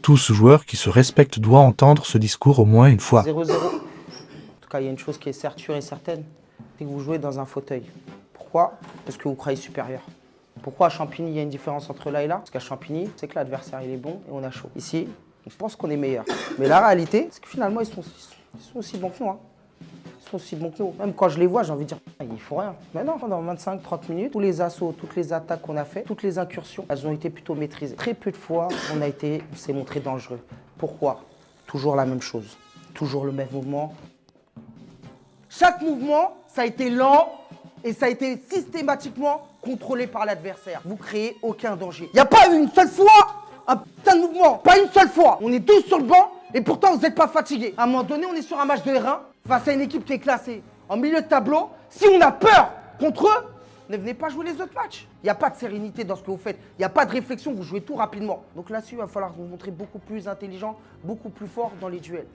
Tout joueur qui se respecte doit entendre ce discours au moins une fois. 0-0. En tout cas, il y a une chose qui est sûre et certaine, c'est que vous jouez dans un fauteuil. Pourquoi? Parce que vous croyez supérieur. Pourquoi à Champigny, il y a une différence entre là et là? Parce qu'à Champigny, c'est que l'adversaire, il est bon et on a chaud. Ici, on pense qu'on est meilleur. Mais la réalité, c'est que finalement, ils sont aussi bons que nous. Hein. Ils sont aussi bons que nous. Même quand je les vois, j'ai envie de dire, il faut rien. Maintenant, pendant 25-30 minutes, tous les assauts, toutes les attaques qu'on a fait, toutes les incursions, elles ont été plutôt maîtrisées. Très peu de fois, on s'est montré dangereux. Pourquoi? Toujours la même chose. Toujours le même mouvement. Chaque mouvement, ça a été lent et ça a été systématiquement contrôlé par l'adversaire. Vous créez aucun danger. Il n'y a pas eu une seule fois un putain de mouvement. Pas une seule fois. On est tous sur le banc et pourtant vous n'êtes pas fatigués. À un moment donné, on est sur un match de R1 face à une équipe qui est classée en milieu de tableau. Si on a peur contre eux, ne venez pas jouer les autres matchs. Il n'y a pas de sérénité dans ce que vous faites. Il n'y a pas de réflexion, vous jouez tout rapidement. Donc là-dessus, il va falloir vous montrer beaucoup plus intelligent, beaucoup plus fort dans les duels.